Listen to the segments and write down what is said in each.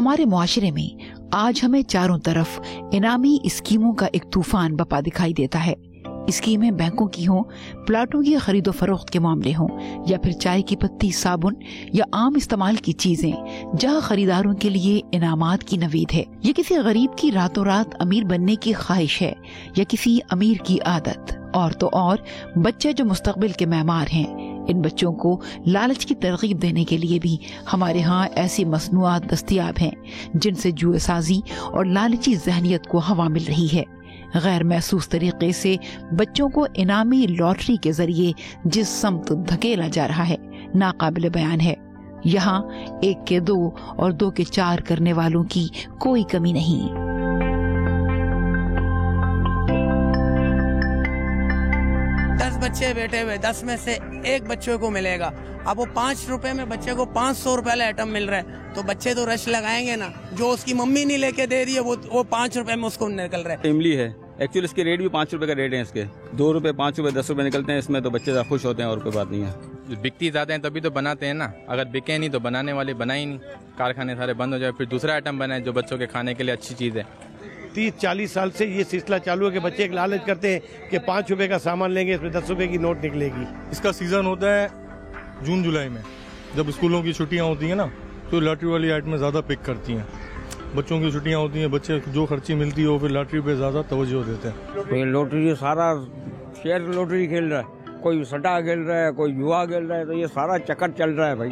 ہمارے معاشرے میں آج ہمیں چاروں طرف انعامی اسکیموں کا ایک طوفان بپا دکھائی دیتا ہے۔ اسکیمیں بینکوں کی ہوں، پلاٹوں کی خرید و فروخت کے معاملے ہوں، یا پھر چائے کی پتی، صابن یا عام استعمال کی چیزیں، جہاں خریداروں کے لیے انعامات کی نوید ہے۔ یہ کسی غریب کی راتوں رات امیر بننے کی خواہش ہے یا کسی امیر کی عادت؟ اور تو اور بچے جو مستقبل کے معمار ہیں، ان بچوں کو لالچ کی ترغیب دینے کے لیے بھی ہمارے ہاں ایسی مصنوعات دستیاب ہیں جن سے جوئے سازی اور لالچی ذہنیت کو ہوا مل رہی ہے۔ غیر محسوس طریقے سے بچوں کو انعامی لاٹری کے ذریعے جس سمت دھکیلا جا رہا ہے، ناقابل بیان ہے۔ یہاں 1 کے 2 اور 2 کے 4 کرنے والوں کی کوئی کمی نہیں۔ بچے بیٹھے ہوئے 10 میں سے 1 بچے کو ملے گا، اب وہ 5 روپے میں بچے کو 500 روپے والا آئٹم مل رہا ہے، تو بچے تو رش لگائیں گے نا۔ جو اس کی ممی نہیں لے کے دے رہی ہے وہ 5 روپے میں اس کو نکل رہا ہے۔ املی ہے، ایکچولی اس کے ریٹ بھی 5 روپے کا ریٹ ہے، اس کے 2 روپے 5 روپے 10 روپے نکلتے ہیں اس میں، تو بچے زیادہ خوش ہوتے ہیں اور کوئی بات نہیں ہے۔ بکتی زیادہ ہیں تبھی تو بناتے ہیں نا، اگر بکے نہیں تو بنانے والے بنا ہی نہیں، کارخانے سارے بند ہو جائے، پھر دوسرا آئٹم بنا ہے جو بچوں کے کھانے کے لیے اچھی چیز ہے۔ 30-40 سال سے یہ سلسلہ چالو ہے کہ بچے ایک لالچ کرتے ہیں کہ 5 روپے کا سامان لیں گے، اس میں 10 روپے کی نوٹ نکلے گی۔ اس کا سیزن ہوتا ہے جون جولائی میں، جب اسکولوں کی چھٹیاں ہوتی ہیں نا، تو لاٹری والی آئٹمیں زیادہ پک کرتی ہیں۔ بچوں کی چھٹیاں ہوتی ہیں، بچے جو خرچی ملتی ہے وہ پھر لاٹری پہ زیادہ توجہ دیتے ہیں۔ لوٹری سارا شیئر لوٹری کھیل رہا ہے، کوئی سٹا کھیل رہا ہے، کوئی جوا کھیل رہا ہے، تو یہ سارا چکر چل رہا ہے بھائی،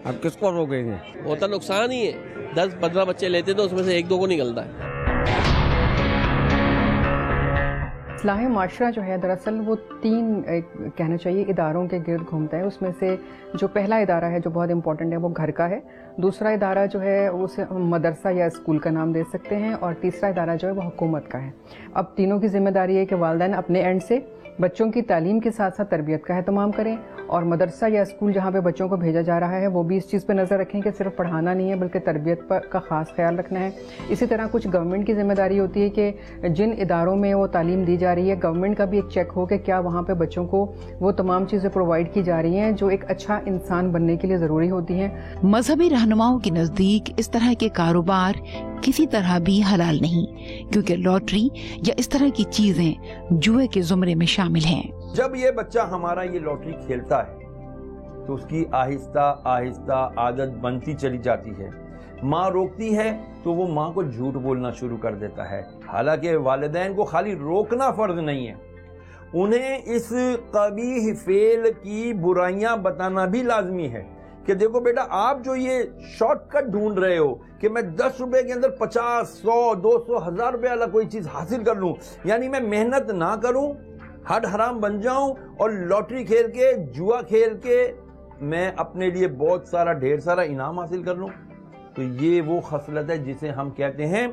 اب کس کو روکیں گے؟ وہ تو نقصان ہی ہے، 10-15 بچے لیتے تو اس میں سے 1-2 کو نکلتا ہے۔ اصلاح معاشرہ جو ہے دراصل وہ 3 کہنا چاہیے اداروں کے گرد گھومتا ہے۔ اس میں سے جو پہلا ادارہ ہے جو بہت امپورٹنٹ ہے وہ گھر کا ہے، دوسرا ادارہ جو ہے اسے مدرسہ یا اسکول کا نام دے سکتے ہیں، اور تیسرا ادارہ جو ہے وہ حکومت کا ہے۔ اب تینوں کی ذمہ داری ہے کہ والدین اپنے اینڈ سے بچوں کی تعلیم کے ساتھ ساتھ تربیت کا اہتمام کریں، اور مدرسہ یا اسکول جہاں پہ بچوں کو بھیجا جا رہا ہے وہ بھی اس چیز پہ نظر رکھیں کہ صرف پڑھانا نہیں ہے بلکہ تربیت کا خاص خیال رکھنا ہے۔ اسی طرح کچھ گورنمنٹ کی ذمہ داری ہوتی ہے کہ جن اداروں میں وہ تعلیم دی جا رہی ہے گورنمنٹ کا بھی ایک چیک ہو کہ کیا وہاں پہ بچوں کو وہ تمام چیزیں پرووائڈ کی جا رہی ہیں جو ایک اچھا انسان بننے کے لیے ضروری ہوتی ہیں۔ مذہبی رہنماؤں کے نزدیک اس طرح کے کاروبار کسی طرح بھی حلال نہیں، کیونکہ لاٹری یا اس طرح کی چیزیں جوئے کے زمرے میں شامل ہیں۔ جب یہ بچہ ہمارا یہ لاٹری کھیلتا ہے تو اس کی آہستہ آہستہ عادت بنتی چلی جاتی ہے، ماں روکتی ہے تو وہ ماں کو جھوٹ بولنا شروع کر دیتا ہے، حالانکہ والدین کو خالی روکنا فرض نہیں ہے، انہیں اس قبیح فعل کی برائیاں بتانا بھی لازمی ہے کہ دیکھو بیٹا، آپ جو یہ شارٹ کٹ ڈھونڈ رہے ہو کہ میں 10 روپے کے اندر 50، 100، 200، 1000 روپے والا کوئی چیز حاصل کر لوں، یعنی میں محنت نہ کروں، ہڈ حرام بن جاؤں اور لاٹری کھیل کے، جوا کھیل کے میں اپنے لیے بہت سارا ڈھیر سارا انعام حاصل کر لوں، تو یہ وہ خصلت ہے جسے ہم کہتے ہیں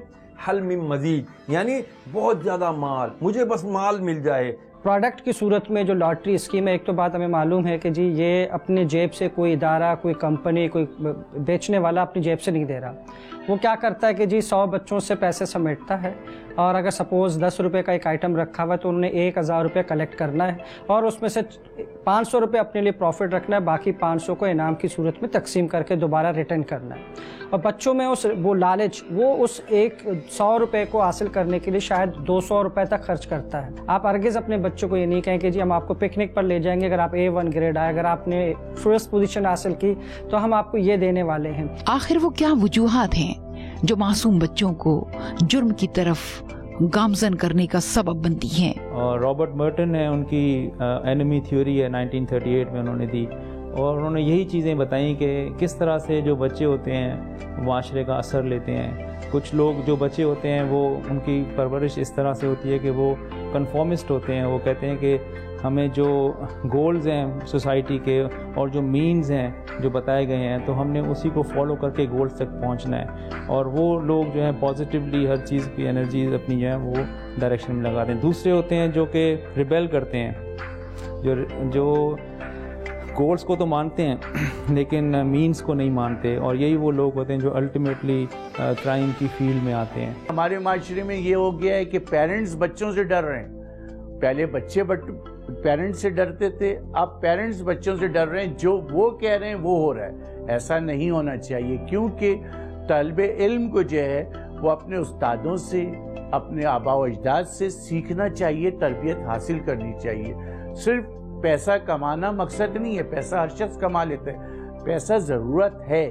حل من مزید، یعنی بہت زیادہ مال، مجھے بس مال مل جائے۔ پروڈکٹ کی صورت میں جو لاٹری اسکیم ہے، ایک تو بات ہمیں معلوم ہے کہ جی یہ اپنے جیب سے کوئی ادارہ، کوئی کمپنی، کوئی بیچنے والا اپنی جیب سے نہیں دے رہا، وہ کیا کرتا ہے کہ جی 100 بچوں سے پیسے سمیٹتا ہے، اور اگر سپوز 10 روپے کا ایک آئٹم رکھا ہوا ہے تو انہوں نے 1000 روپے کلیکٹ کرنا ہے، اور اس میں سے 500 روپے اپنے لیے پروفٹ رکھنا ہے، باقی 500 کو انعام کی صورت میں تقسیم کر کے دوبارہ ریٹرن کرنا ہے۔ اور بچوں میں وہ لالچ، وہ اس 100 روپے کو حاصل کرنے کے لیے شاید 200 روپے تک خرچ کرتا ہے۔ آپ ہرگز اپنے بچوں کو یہ نہیں کہیں کہ جی ہم آپ کو پکنک پر لے جائیں گے، اگر آپ A1 گریڈ آئے، اگر آپ نے فرسٹ پوزیشن حاصل کی تو ہم آپ کو یہ دینے والے ہیں۔ آخر وہ کیا وجوہات ہیں جو معصوم بچوں کو جرم کی طرف گامزن کرنے کا سبب بنتی ہیں؟ رابرٹ مرٹن ہے، ان کی اینمی تھیوری ہے 1938 میں انہوں نے دی، اور انہوں نے یہی چیزیں بتائیں کہ کس طرح سے جو بچے ہوتے ہیں معاشرے کا اثر لیتے ہیں۔ کچھ لوگ جو بچے ہوتے ہیں وہ ان کی پرورش اس طرح سے ہوتی ہے کہ وہ کنفارمسٹ ہوتے ہیں، وہ کہتے ہیں کہ ہمیں جو گولز ہیں سوسائٹی کے اور جو مینز ہیں جو بتائے گئے ہیں تو ہم نے اسی کو فالو کر کے گولز تک پہنچنا ہے، اور وہ لوگ جو ہیں پازیٹیولی ہر چیز کی انرجیز اپنی جو ہیں وہ ڈائریکشن میں لگاتے ہیں۔ دوسرے ہوتے ہیں جو کہ ریبیل کرتے ہیں، جو گولز کو تو مانتے ہیں لیکن مینز کو نہیں مانتے، اور یہی وہ لوگ ہوتے ہیں جو الٹیمیٹلی کرائم کی فیلڈ میں آتے ہیں۔ ہمارے معاشرے میں یہ ہو گیا ہے کہ پیرنٹس بچوں سے ڈر رہے ہیں، پہلے بچے پیرنٹس سے ڈرتے تھے، اب پیرنٹس بچوں سے ڈر رہے ہیں، جو وہ کہہ رہے ہیں وہ ہو رہا ہے۔ ایسا نہیں ہونا چاہیے، کیونکہ طالب علم کو جو ہے وہ اپنے استادوں سے، اپنے آباء و اجداد سے سیکھنا چاہیے، تربیت حاصل کرنی چاہیے. صرف پیسہ کمانا مقصد نہیں ہے، پیسہ ہر شخص کما لیتا ہے، پیسہ ضرورت ہے،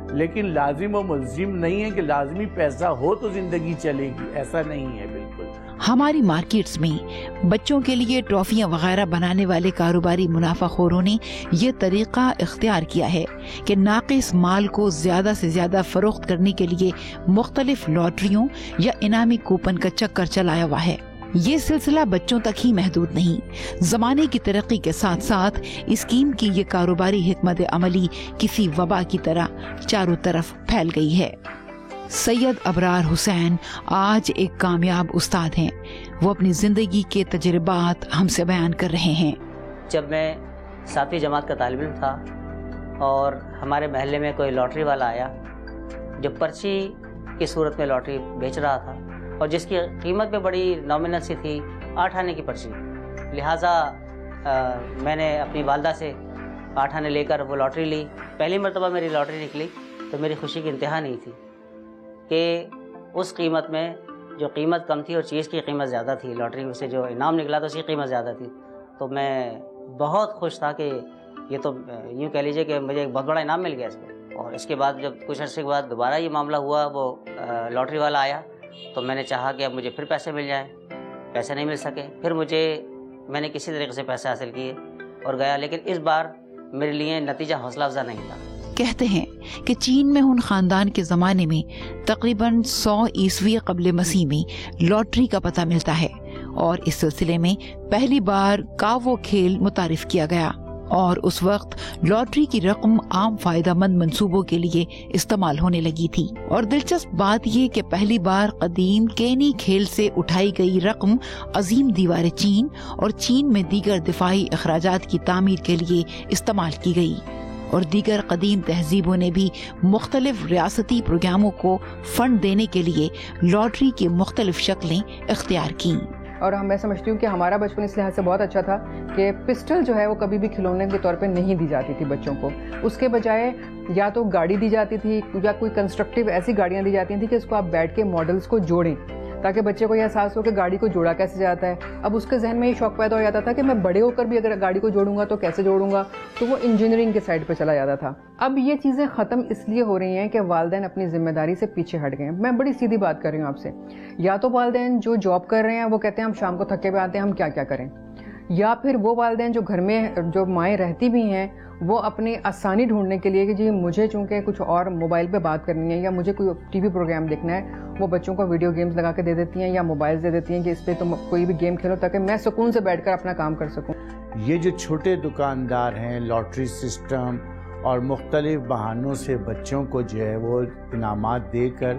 لیکن لازم و ملزم نہیں ہے کہ لازمی پیسہ ہو تو زندگی چلے گی، ایسا نہیں ہے بالکل. ہماری مارکیٹس میں بچوں کے لیے ٹرافیاں وغیرہ بنانے والے کاروباری منافع خوروں نے یہ طریقہ اختیار کیا ہے کہ ناقص مال کو زیادہ سے زیادہ فروخت کرنے کے لیے مختلف لاٹریوں یا انعامی کوپن کا چکر چلایا ہوا ہے. یہ سلسلہ بچوں تک ہی محدود نہیں، زمانے کی ترقی کے ساتھ ساتھ اسکیم کی یہ کاروباری حکمت عملی کسی وبا کی طرح چاروں طرف پھیل گئی ہے. سید ابرار حسین آج ایک کامیاب استاد ہیں. وہ اپنی زندگی کے تجربات ہم سے بیان کر رہے ہیں. جب میں 7ویں جماعت کا طالب علم تھا اور ہمارے محلے میں کوئی لاٹری والا آیا جو پرچی کی صورت میں لاٹری بیچ رہا تھا اور جس کی قیمت بھی بڑی نامنل سی تھی، 8 آنے کی پرچی. لہٰذا میں نے اپنی والدہ سے 8 آنے لے کر وہ لاٹری لی. پہلی مرتبہ میری لاٹری نکلی تو میری خوشی کی انتہا نہیں تھی کہ اس قیمت میں جو قیمت کم تھی اور چیز کی قیمت زیادہ تھی، لاٹری میں سے جو انعام نکلا تو اس کی قیمت زیادہ تھی. تو میں بہت خوش تھا کہ یہ تو یوں کہہ لیجئے کہ مجھے ایک بہت بڑا انعام مل گیا اس میں. اور اس کے بعد جب کچھ عرصے کے بعد دوبارہ یہ معاملہ ہوا، وہ لاٹری والا آیا تو میں نے چاہا کہ اب مجھے پھر پیسے مل جائیں. پیسے نہیں مل سکے. پھر میں نے کسی طریقے سے پیسے حاصل کیے اور گیا، لیکن اس بار میرے لیے نتیجہ حوصلہ افزا نہیں تھا. کہتے ہیں کہ چین میں ہن خاندان کے زمانے میں تقریباً 100 عیسوی قبل مسیح میں لاٹری کا پتہ ملتا ہے اور اس سلسلے میں پہلی بار کاوو کھیل متعارف کیا گیا اور اس وقت لاٹری کی رقم عام فائدہ مند منصوبوں کے لیے استعمال ہونے لگی تھی. اور دلچسپ بات یہ کہ پہلی بار قدیم کینی کھیل سے اٹھائی گئی رقم عظیم دیوار چین اور چین میں دیگر دفاعی اخراجات کی تعمیر کے لیے استعمال کی گئی. اور دیگر قدیم تہذیبوں نے بھی مختلف ریاستی پروگراموں کو فنڈ دینے کے لیے لاٹری کی مختلف شکلیں اختیار کیں. اور میں سمجھتی ہوں کہ ہمارا بچپن اس لحاظ سے بہت اچھا تھا کہ پسٹل جو ہے وہ کبھی بھی کھلونے کے طور پہ نہیں دی جاتی تھی بچوں کو. اس کے بجائے یا تو گاڑی دی جاتی تھی یا کوئی کنسٹرکٹیو ایسی گاڑیاں دی جاتی تھیں کہ اس کو آپ بیٹھ کے ماڈلز کو جوڑیں تاکہ بچے کو یہ احساس ہو کہ گاڑی کو جوڑا کیسے جاتا ہے. اب اس کے ذہن میں یہ شوق پیدا ہو جاتا تھا کہ میں بڑے ہو کر بھی اگر گاڑی کو جوڑوں گا تو کیسے جوڑوں گا، تو وہ انجینئرنگ کے سائڈ پہ چلا جاتا تھا. اب یہ چیزیں ختم اس لیے ہو رہی ہیں کہ والدین اپنی ذمہ داری سے پیچھے ہٹ گئے ہیں. میں بڑی سیدھی بات کر رہی ہوں آپ سے. یا تو والدین جو جاب کر رہے ہیں وہ کہتے ہیں ہم شام کو تھکے ہوئے آتے ہیں، ہم کیا کیا کریں، یا پھر وہ والدین جو گھر میں جو مائیں رہتی بھی ہیں وہ اپنی آسانی ڈھونڈنے کے لیے کہ جی مجھے چونکہ کچھ اور موبائل پہ بات کرنی ہے یا مجھے کوئی ٹی وی پروگرام دیکھنا ہے، وہ بچوں کو ویڈیو گیمز لگا کے دے دیتی ہیں یا موبائل دے دیتی ہیں کہ اس پہ تم کوئی بھی گیم کھیلو تاکہ میں سکون سے بیٹھ کر اپنا کام کر سکوں. یہ جو چھوٹے دکاندار ہیں، لاٹری سسٹم اور مختلف بہانوں سے بچوں کو جو ہے وہ انعامات دے کر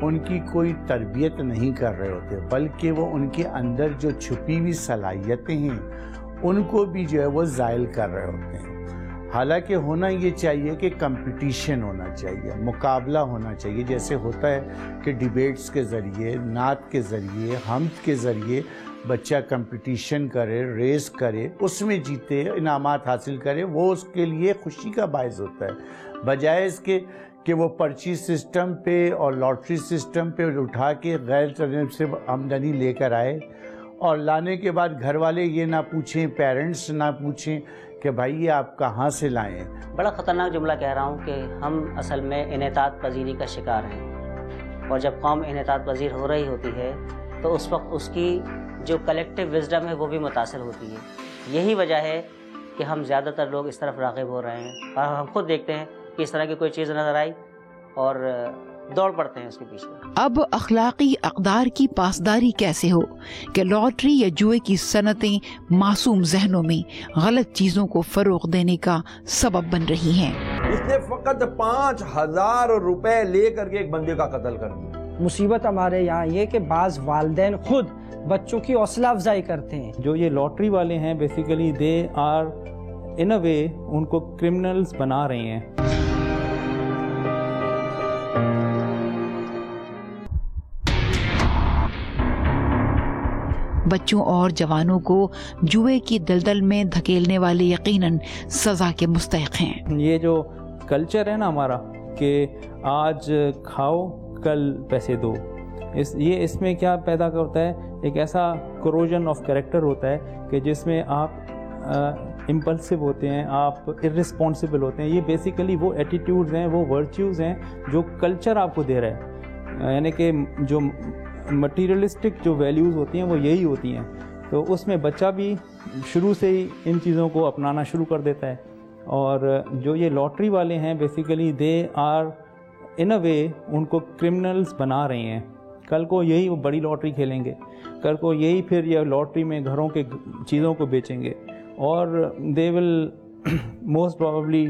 ان کی کوئی تربیت نہیں کر رہے ہوتے، بلکہ وہ ان کے اندر جو چھپی ہوئی صلاحیتیں ہیں ان کو بھی جو ہے وہ زائل کر رہے ہوتے ہیں. حالانکہ ہونا یہ چاہیے کہ کمپٹیشن ہونا چاہیے، مقابلہ ہونا چاہیے، جیسے ہوتا ہے کہ ڈیبیٹس کے ذریعے، نعت کے ذریعے، حمد کے ذریعے بچہ کمپٹیشن کرے، ریس کرے، اس میں جیتے، انعامات حاصل کرے، وہ اس کے لیے خوشی کا باعث ہوتا ہے، بجائے اس کے کہ وہ پرچی سسٹم پہ اور لاٹری سسٹم پہ اٹھا کے غیر طریقے سے آمدنی لے کر آئے اور لانے کے بعد گھر والے یہ نہ پوچھیں، پیرنٹس نہ پوچھیں کہ بھائی یہ آپ کہاں سے لائیں. بڑا خطرناک جملہ کہہ رہا ہوں کہ ہم اصل میں انحطاط پذیری کا شکار ہیں، اور جب قوم انحطاط پذیر ہو رہی ہوتی ہے تو اس وقت اس کی جو کلیکٹیو وزڈم ہے وہ بھی متاثر ہوتی ہے. یہی وجہ ہے کہ ہم زیادہ تر لوگ اس طرف راغب ہو رہے ہیں اور ہم خود دیکھتے ہیں کہ اس طرح کی کوئی چیز نظر آئی اور دوڑ پڑتے ہیں اس کے پیچھے. اب اخلاقی اقدار کی پاسداری کیسے ہو کہ لاٹری یا جوئے کی صنعتیں معصوم ذہنوں میں غلط چیزوں کو فروغ دینے کا سبب بن رہی ہیں. اس نے فقط 5,000 روپے لے کر کے ایک بندے کا قتل کر دیا. مصیبت ہمارے یہاں یہ کہ بعض والدین خود بچوں کی حوصلہ افزائی کرتے ہیں. جو یہ لاٹری والے ہیں بیسیکلی دے آر ان اے وے ان کو کرمنلز بنا رہے ہیں. بچوں اور جوانوں کو جوئے کی دلدل میں دھکیلنے والے یقیناً سزا کے مستحق ہیں. یہ جو کلچر ہے نا ہمارا کہ آج کھاؤ کل پیسے دو. اس میں کیا پیدا ہوتا ہے, ایک ایسا کروژن آف کریکٹر ہوتا ہے کہ جس میں آپ امپلسو ہوتے ہیں, آپ ارسپانسبل ہوتے ہیں. یہ بیسیکلی وہ ایٹیٹیوڈز ہیں, وہ ورچیوز ہیں جو کلچر آپ کو دے رہا ہے. یعنی کہ جو مٹیریلسٹک جو ویلیوز ہوتی ہیں وہ یہی ہوتی ہیں. تو اس میں بچہ بھی شروع سے ہی ان چیزوں کو اپنانا شروع کر دیتا ہے. اور جو یہ لاٹری والے ہیں بیسیکلی دے آر ان اے وے ان کو کرمنلز بنا رہے ہیں. کل کو یہی وہ بڑی لاٹری کھیلیں گے, کل کو یہی پھر یہ لاٹری میں گھروں کے چیزوں کو بیچیں گے, اور they will most probably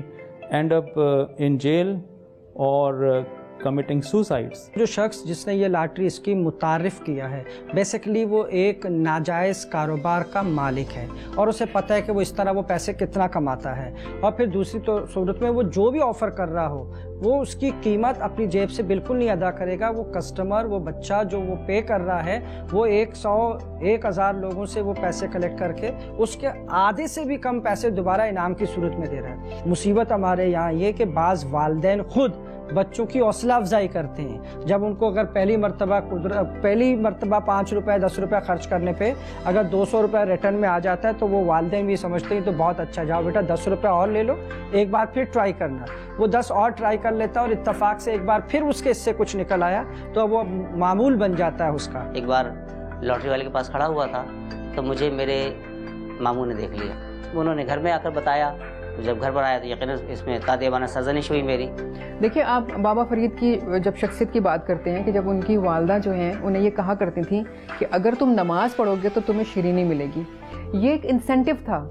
end up in jail or committing suicides. جو شخص جس نے یہ لاٹری اسکیم متعارف کیا ہے بیسیکلی وہ ایک ناجائز کاروبار کا مالک ہے, اور اسے پتہ ہے کہ وہ اس طرح وہ پیسے کتنا کماتا ہے. اور پھر دوسری صورت میں وہ جو بھی آفر کر رہا ہو وہ اس کی قیمت اپنی جیب سے بالکل نہیں ادا کرے گا. وہ کسٹمر, وہ بچہ جو وہ پے کر رہا ہے وہ 100-1000 لوگوں سے وہ پیسے کلیکٹ کر کے اس کے آدھے سے بھی کم پیسے دوبارہ انعام کی صورت میں دے رہا ہے. مصیبت ہمارے یہاں یہ کہ بعض والدین خود بچوں کی حوصلہ افزائی کرتے ہیں. جب ان کو اگر پہلی مرتبہ 5 روپے 10 روپے خرچ کرنے پہ اگر 200 روپے ریٹرن میں آ جاتا ہے تو وہ والدین بھی سمجھتے ہیں تو بہت اچھا, جاؤ بیٹا 10 روپے اور لے لو, ایک بار پھر ٹرائی کرنا. وہ 10 اور ٹرائی کر لیتا ہے اور اتفاق سے ایک بار پھر اس کے اس سے کچھ نکل آیا تو وہ معمول بن جاتا ہے اس کا. ایک بار لاٹری والے کے پاس کھڑا ہوا تھا تو مجھے میرے ماموں نے دیکھ لیا. انہوں نے گھر میں آ کر بتایا, جب گھر پر آیا تو یقیناً اس میں تادیبانہ سرزنش ہوئی میری. دیکھیے آپ بابا فرید کی جب شخصیت کی بات کرتے ہیں کہ جب ان کی والدہ جو ہیں انہیں یہ کہا کرتی تھیں کہ اگر تم نماز پڑھو گے تو تمہیں شیرینی ملے گی. یہ ایک انسینٹیو تھا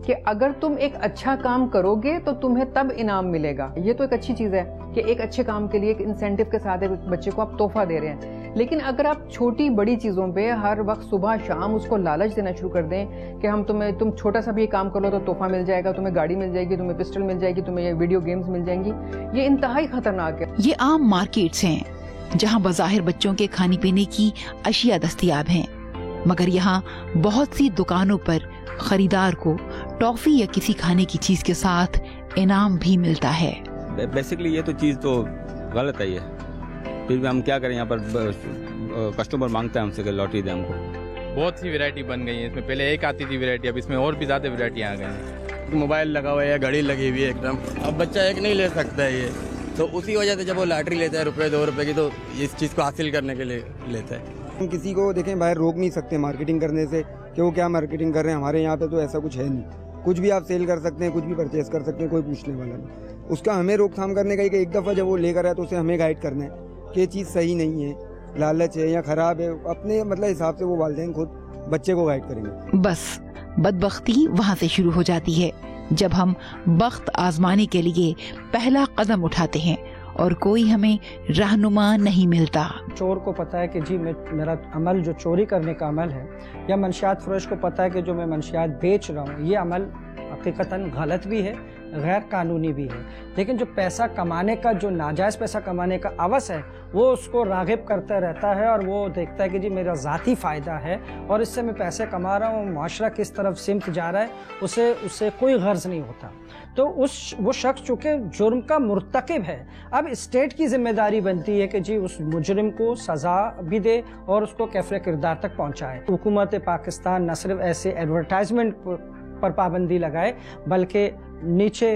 کہ اگر تم ایک اچھا کام کرو گے تو تمہیں تب انعام ملے گا. یہ تو ایک اچھی چیز ہے کہ ایک اچھے کام کے لیے ایک انسینٹیو کے ساتھ بچے کو آپ تحفہ دے رہے ہیں. لیکن اگر آپ چھوٹی بڑی چیزوں پہ ہر وقت صبح شام اس کو لالچ دینا شروع کر دیں کہ تم چھوٹا سا بھی یہ کام کر لو تو تحفہ مل جائے گا, تمہیں گاڑی مل جائے گی, تمہیں پسٹل مل جائے گی, تمہیں ویڈیو گیمز مل جائیں گی, یہ انتہائی خطرناک ہے. یہ عام مارکیٹس ہیں جہاں بظاہر بچوں کے کھانے پینے کی اشیاء دستیاب ہیں, مگر یہاں بہت سی دکانوں پر خریدار کو ٹافی یا کسی کھانے کی چیز کے ساتھ انعام بھی ملتا ہے. بیسیکلی یہ تو چیز تو غلط ہے. یہ پھر بھی ہم کیا کریں, یہاں پر کسٹمر مانگتا ہے ہم سے کہ لاٹری دیں ہم کو. بہت سی ویرائٹی بن گئی ہے. اس میں پہلے ایک آتی تھی ویرائٹی, اب اس میں اور بھی زیادہ ویرائٹی آ گئی ہیں. موبائل لگا ہوا ہے, گھڑی لگی ہوئی ہے ایک دم. اب بچہ ایک نہیں لے سکتا ہے یہ, تو اسی وجہ سے جب وہ لاٹری لیتا ہے روپے 2 روپے کی تو اس چیز کو حاصل کرنے کے لیے لیتا ہے. ہم کسی کو دیکھیں باہر روک نہیں سکتے مارکیٹنگ کرنے سے کہ وہ کیا مارکیٹنگ کر رہے ہیں. ہمارے یہاں پہ تو ایسا کچھ ہے نہیں, کچھ بھی آپ سیل کر سکتے ہیں, کچھ بھی پرچیز کر سکتے ہیں, کوئی پوچھنے والا نہیں. اس کا ہمیں روک تھام کرنے کا کہ ایک دفعہ جب وہ لے کر آئے تو اسے ہمیں گائیڈ کرنا ہے کہ یہ چیز صحیح نہیں ہے, لالچ ہے یا خراب ہے. اپنے حساب سے وہ والدین خود بچے کو گائیڈ کریں گے. بس بدبختی وہاں سے شروع ہو جاتی ہے جب ہم بخت آزمانے کے لیے پہلا قدم اٹھاتے ہیں اور کوئی ہمیں رہنما نہیں ملتا. چور کو پتا ہے کہ جی میرا عمل جو چوری کرنے کا عمل ہے, یا منشیات فروش کو پتا ہے کہ جو میں منشیات بیچ رہا ہوں یہ عمل حقیقتاً غلط بھی ہے, غیر قانونی بھی ہے. لیکن جو پیسہ کمانے کا, جو ناجائز پیسہ کمانے کا ہوس ہے وہ اس کو راغب کرتا رہتا ہے اور وہ دیکھتا ہے کہ جی میرا ذاتی فائدہ ہے اور اس سے میں پیسے کما رہا ہوں, معاشرہ کس طرف سمت جا رہا ہے اسے کوئی غرض نہیں ہوتا. تو وہ شخص چونکہ جرم کا مرتکب ہے, اب اسٹیٹ کی ذمہ داری بنتی ہے کہ جی اس مجرم کو سزا بھی دے اور اس کو کیفر کردار تک پہنچائے. حکومت پاکستان نہ صرف ایسے ایڈورٹائزمنٹ پر پابندی لگائے بلکہ نیچے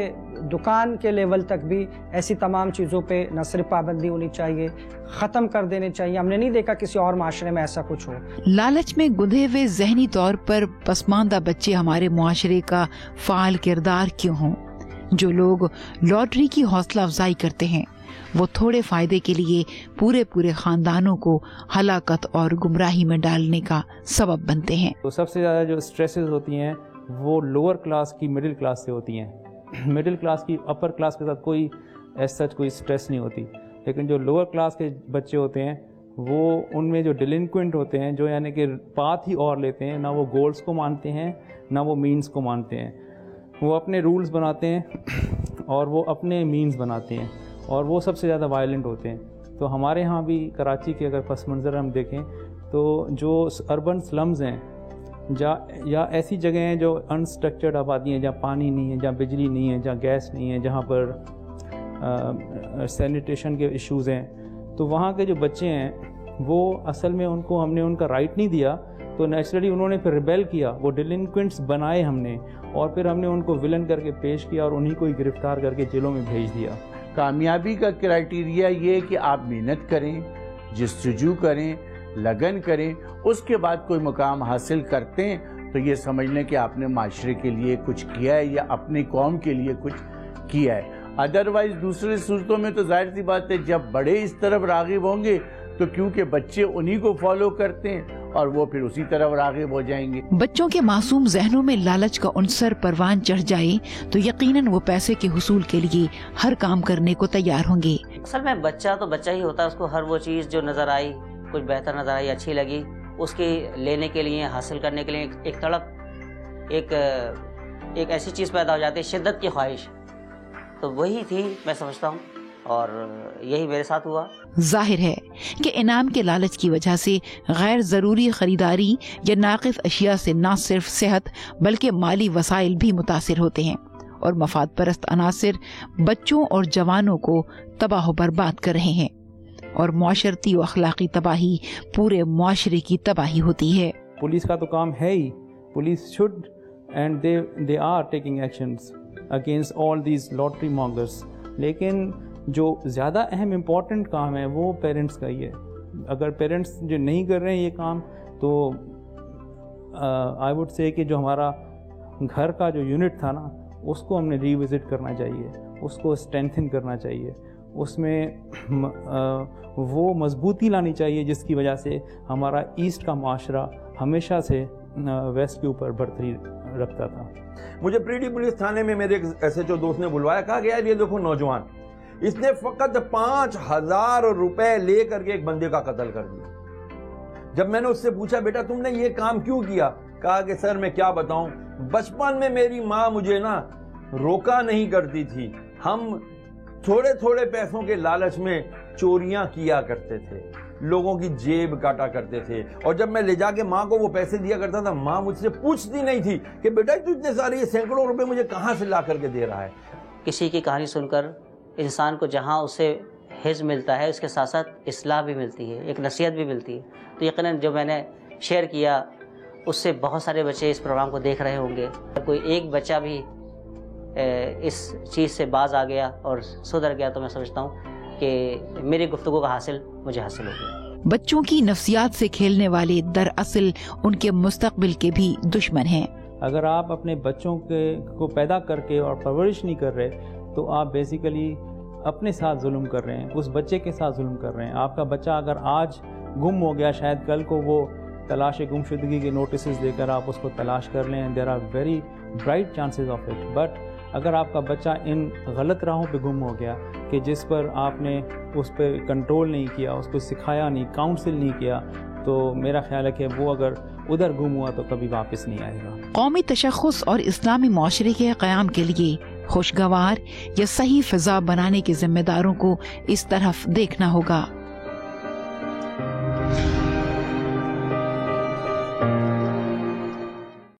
دکان کے لیول تک بھی ایسی تمام چیزوں پہ نہ صرف پابندی ہونی چاہیے, ختم کر دینے چاہیے. ہم نے نہیں دیکھا کسی اور معاشرے میں ایسا کچھ ہو. لالچ میں گندھے ہوئے ذہنی طور پر پسماندہ بچے ہمارے معاشرے کا فعال کردار کیوں ہوں؟ جو لوگ لاٹری کی حوصلہ افزائی کرتے ہیں وہ تھوڑے فائدے کے لیے پورے خاندانوں کو ہلاکت اور گمراہی میں ڈالنے کا سبب بنتے ہیں. تو سب سے زیادہ جو سٹریسز ہوتی ہیں وہ لوور کلاس کی مڈل کلاس سے ہوتی ہیں. مڈل کلاس کی اپر کلاس کے ساتھ کوئی ایسا کوئی سٹریس نہیں ہوتی, لیکن جو لوور کلاس کے بچے ہوتے ہیں وہ ان میں جو ڈیلنکوینٹ ہوتے ہیں, جو یعنی کہ پاتھ ہی اور لیتے ہیں, نہ وہ گولز کو مانتے ہیں نہ وہ مینز کو مانتے ہیں. وہ اپنے رولز بناتے ہیں اور وہ اپنے مینز بناتے ہیں اور وہ سب سے زیادہ وائلنٹ ہوتے ہیں. تو ہمارے ہاں بھی کراچی کے اگر پس منظر ہم دیکھیں تو جو اربن سلمز ہیں یا ایسی جگہیں ہیں جو انسٹرکچرڈ آبادی ہیں, جہاں پانی نہیں ہے, جہاں بجلی نہیں ہے, جہاں گیس نہیں ہے, جہاں پر سینیٹیشن کے ایشوز ہیں. تو وہاں کے جو بچے ہیں وہ اصل میں ان کو ہم نے ان کا رائٹ نہیں دیا, تو نیچرلی انہوں نے پھر ریبیل کیا, وہ ڈیلنکوینٹس بنائے ہم نے, اور پھر ہم نے ان کو ولن کر کے پیش کیا اور انہی کو ہی گرفتار کر کے جیلوں میں بھیج دیا. کامیابی کا کرائٹیریا یہ ہے کہ آپ محنت کریں, جستجو کریں, لگن کریں, اس کے بعد کوئی مقام حاصل کرتے ہیں تو یہ سمجھ لیں کہ آپ نے معاشرے کے لیے کچھ کیا ہے یا اپنی قوم کے لیے کچھ کیا ہے. ادروائز دوسرے صورتوں میں تو ظاہر سی بات ہے جب بڑے اس طرف راغب ہوں گے تو کیونکہ بچے انہی کو فالو کرتے ہیں اور وہ پھر اسی طرف راغب ہو جائیں گے. بچوں کے معصوم ذہنوں میں لالچ کا عنصر پروان چڑھ جائے تو یقیناً وہ پیسے کے حصول کے لیے ہر کام کرنے کو تیار ہوں گے. اصل میں بچہ تو بچہ ہی ہوتا ہے, اس کو ہر وہ چیز جو نظر آئی, کچھ بہتر نظر آئی, اچھی لگی, اس کی لینے کے لیے, حاصل کرنے کے لیے ایک تڑپ, ایک ایسی چیز پیدا ہو جاتی ہے, شدت کی خواہش. تو وہی تھی میں سمجھتا ہوں, اور یہی میرے ساتھ ہوا. ظاہر ہے کہ انعام کے لالچ کی وجہ سے غیر ضروری خریداری یا ناقص اشیاء سے نہ صرف صحت بلکہ مالی وسائل بھی متاثر ہوتے ہیں, اور مفاد پرست عناصر بچوں اور جوانوں کو تباہ و برباد کر رہے ہیں, اور معاشرتی و اخلاقی تباہی پورے معاشرے کی تباہی ہوتی ہے. پولیس کا تو کام ہے ہی, police should and they are taking actions against all these lottery mongers, لیکن جو زیادہ اہم امپورٹنٹ کام ہے وہ پیرنٹس کا ہی ہے. اگر پیرنٹس جو نہیں کر رہے ہیں یہ کام تو آئی وڈ سے کہ جو ہمارا گھر کا جو یونٹ تھا نا اس کو ہم نے ری وزٹ کرنا چاہیے, اس کو اسٹرینتھن کرنا چاہیے, اس میں وہ مضبوطی لانی چاہیے جس کی وجہ سے ہمارا ایسٹ کا معاشرہ ہمیشہ سے ویسٹ کے اوپر برتری رکھتا تھا. مجھے پریڈی پولیس تھانے میں میرے ایک ایسے جو دوست نے بلوایا, کہا کہ یار یہ دیکھو نوجوان, اس نے فقط 5,000 روپے لے کر کے ایک بندے کا قتل کر دیا. جب میں نے اس سے پوچھا بیٹا تم نے یہ کام کیوں کیا, کہا کہ سر میں کیا بتاؤں, بچپن میں میری ماں مجھے نا روکا نہیں کرتی تھی, ہم تھوڑے تھوڑے پیسوں کے لالچ میں چوریاں کیا کرتے تھے, لوگوں کی جیب کاٹا کرتے تھے, اور جب میں لے جا کے ماں کو وہ پیسے دیا کرتا تھا ماں مجھ سے پوچھتی نہیں تھی کہ بیٹا تو اتنے سارے یہ سینکڑوں روپے مجھے کہاں سے لا کر کے دے رہا ہے. کسی کی کہانی سن کر انسان کو جہاں اسے حفظ ملتا ہے اس کے ساتھ ساتھ اصلاح بھی ملتی ہے, ایک نصیحت بھی ملتی ہے. تو یقیناً جو میں نے شیئر کیا اس سے بہت سارے بچے اس پروگرام کو دیکھ رہے ہوں گے. کوئی ایک بچہ بھی اس چیز سے باز آ گیا اور سدھر گیا تو میں سمجھتا ہوں کہ میری گفتگو کا حاصل مجھے حاصل ہو گیا. بچوں کی نفسیات سے کھیلنے والے دراصل ان کے مستقبل کے بھی دشمن ہیں. اگر آپ اپنے بچوں کو پیدا کر کے اور پرورش نہیں کر رہے تو آپ بیسیکلی اپنے ساتھ ظلم کر رہے ہیں, اس بچے کے ساتھ ظلم کر رہے ہیں. آپ کا بچہ اگر آج گم ہو گیا, شاید کل کو وہ تلاش گمشدگی کے نوٹسز دے کر آپ اس کو تلاش کر لیں, there are very bright chances of it. But اگر آپ کا بچہ ان غلط راہوں پہ گم ہو گیا کہ جس پر آپ نے اس پہ کنٹرول نہیں کیا, اس کو سکھایا نہیں, کاؤنسل نہیں کیا, تو میرا خیال ہے کہ وہ اگر ادھر گم ہوا تو کبھی واپس نہیں آئے گا. قومی تشخص اور اسلامی معاشرے کے قیام کے لیے خوشگوار یا صحیح فضا بنانے کے ذمہ داروں کو اس طرف دیکھنا ہوگا.